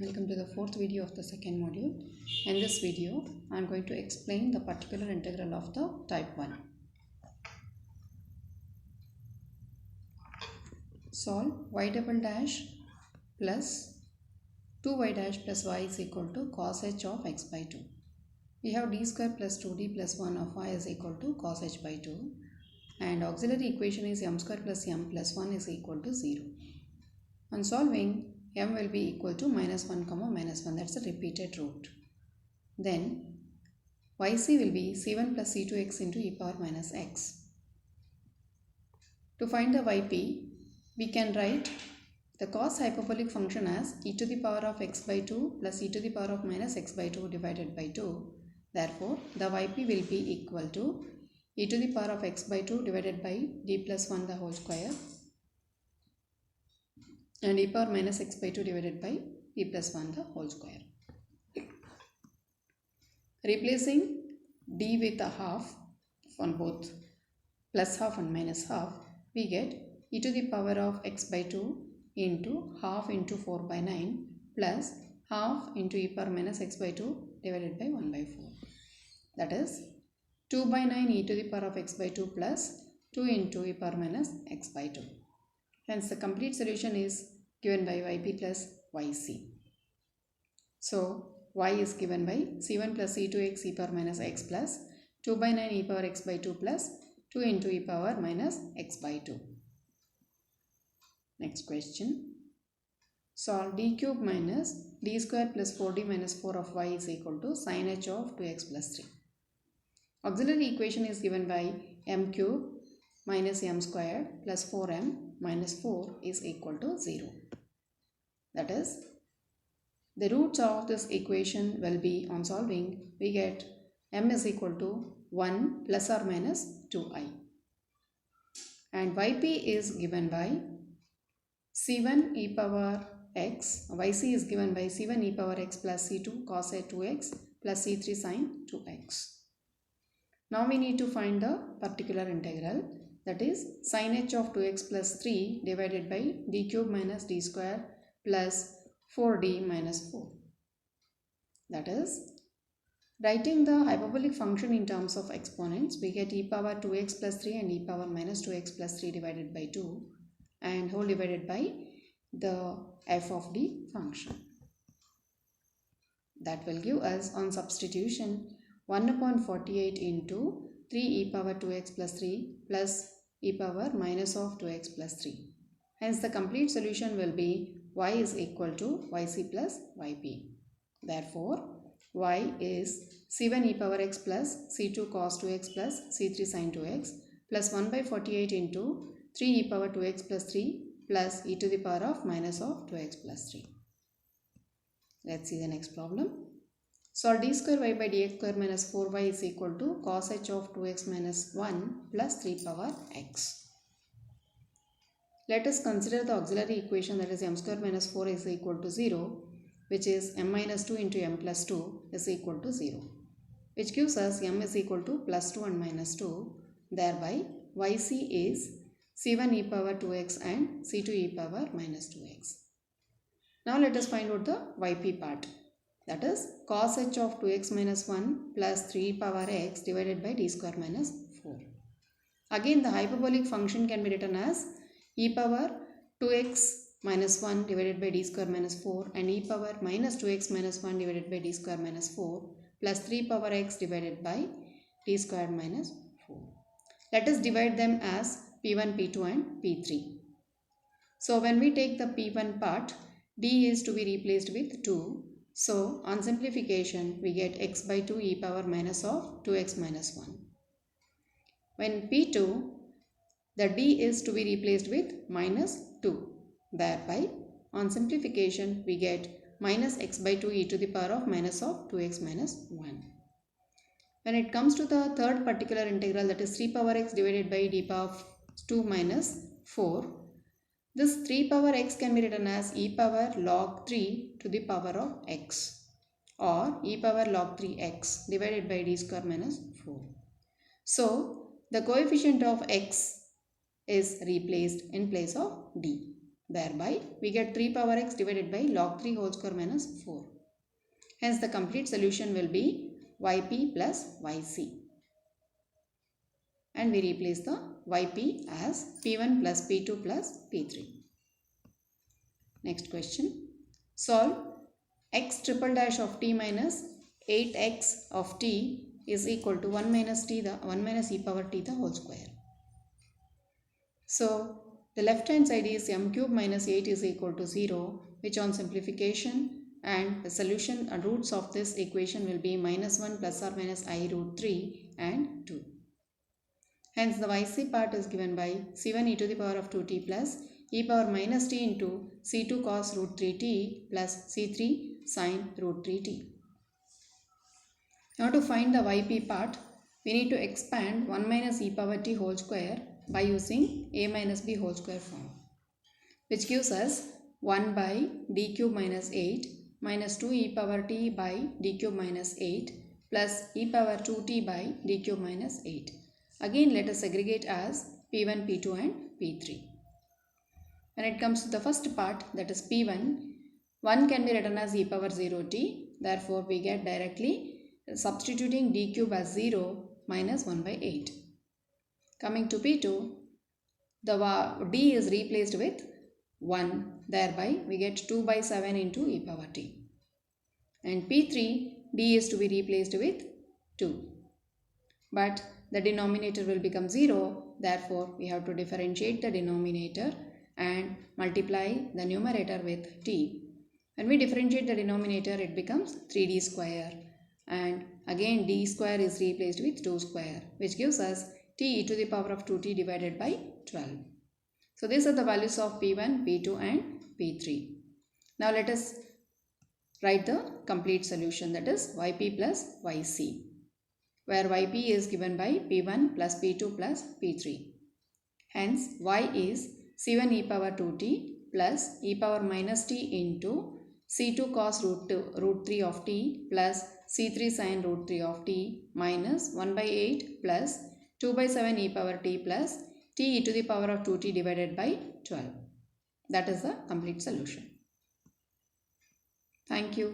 Welcome to the fourth video of the second module. In this video, I am going to explain the particular integral of the type 1. Solve y double dash plus 2y dash plus y is equal to cos h of x by 2. We have d square plus 2d plus 1 of y is equal to cos h by 2. And auxiliary equation is m square plus m plus 1 is equal to 0. On solving, m will be equal to minus 1 comma minus 1, that's a repeated root. Then yc will be c1 plus c2x into e power minus x. To find the yp, we can write the cos hyperbolic function as e to the power of x by 2 plus e to the power of minus x by 2 divided by 2. Therefore, the yp will be equal to e to the power of x by 2 divided by d plus 1 the whole square and e power minus x by 2 divided by e plus 1 the whole square. Replacing d with a half on both plus half and minus half, we get e to the power of x by 2 into half into 4 by 9 plus half into e power minus x by 2 divided by 1 by 4. That is 2 by 9 e to the power of x by 2 plus 2 into e power minus x by 2. Hence, the complete solution is given by yp plus yc. So, y is given by c1 plus c2x e power minus x plus 2 by 9 e power x by 2 plus 2 into e power minus x by 2. Next question. Solve d cube minus d square plus 4d minus 4 of y is equal to sin h of 2x plus 3. Auxiliary equation is given by m cube minus m squared plus 4m minus 4 is equal to 0. That is, the roots of this equation will be, on solving, we get m is equal to 1 plus or minus 2i. And yp is given by c1 e power x, yc is given by c1 e power x plus c2 cos a 2x plus c3 sin 2x. Now we need to find the particular integral, that is sin h of 2x plus 3 divided by d cube minus d square plus 4d minus 4. That is, writing the hyperbolic function in terms of exponents, we get e power 2x plus 3 and e power minus 2x plus 3 divided by 2 and whole divided by the f of d function. That will give us, on substitution, 1 upon 48 into 3 e power 2x plus 3 plus e power minus of 2x plus 3. Hence, the complete solution will be y is equal to yc plus yp. Therefore, y is c1 e power x plus c2 cos 2x plus c3 sin 2x plus 1 by 48 into 3 e power 2x plus 3 plus e to the power of minus of 2x plus 3. Let's see the next problem. Solve d square y by dx square minus 4y is equal to cos h of 2x minus 1 plus 3 power x. Let us consider the auxiliary equation, that is m square minus 4 is equal to 0, which is m minus 2 into m plus 2 is equal to 0, which gives us m is equal to plus 2 and minus 2. Thereby, yc is c1 e power 2x and c2 e power minus 2x. Now let us find out the yp part. That is cos h of 2x minus 1 plus 3 power x divided by d square minus 4. Again, the hyperbolic function can be written as e power 2x minus 1 divided by d square minus 4 and e power minus 2x minus 1 divided by d square minus 4 plus 3 power x divided by d square minus 4. Let us divide them as p1, p2 and p3. So when we take the p1 part, d is to be replaced with 2. So on simplification, we get x by 2 e power minus of 2x minus 1. When p2, the d is to be replaced with minus 2. Thereby, on simplification, we get minus x by 2 e to the power of minus of 2x minus 1. When it comes to the third particular integral, that is 3 power x divided by d power of 2 minus 4, this 3 power x can be written as e power log 3 to the power of x or e power log 3x divided by d square minus 4. So, the coefficient of x is replaced in place of d. Thereby, we get 3 power x divided by log 3 whole square minus 4. Hence, the complete solution will be yp plus yc. And we replace the yp as p1 plus p2 plus p3. Next question. Solve x triple dash of t minus 8x of t is equal to 1 minus e power t the whole square. So, the left hand side is m cube minus 8 is equal to 0, which on simplification and the solution and roots of this equation will be minus 1 plus or minus I root 3 and 2. Hence, the yc part is given by c1 e to the power of 2t plus e power minus t into c2 cos root 3t plus c3 sin root 3t. Now, to find the yp part, we need to expand 1 minus e power t whole square by using a minus b whole square form, which gives us 1 by d cube minus 8 minus 2 e power t by d cube minus 8 plus e power 2t by d cube minus 8. Again, let us segregate as p1, p2 and p3. When it comes to the first part, that is p1, 1 can be written as e power 0t. Therefore, we get directly substituting d cube as 0 minus 1 by 8. Coming to p2, the d is replaced with 1. Thereby, we get 2 by 7 into e power t. And p3, d is to be replaced with 2. But the denominator will become 0. Therefore, we have to differentiate the denominator and multiply the numerator with t. When we differentiate the denominator, it becomes 3d square. And again, d square is replaced with 2 square, which gives us t e to the power of 2t divided by 12. So, these are the values of p1, p2 and p3. Now, let us write the complete solution, that is yp plus yc, where yp is given by p1 plus p2 plus p3. Hence, y is c1 e power 2t plus e power minus t into c2 cos root 3 of t plus c3 sin root 3 of t minus 1 by 8 plus 2 by 7 e power t plus t e to the power of 2t divided by 12. That is the complete solution. Thank you.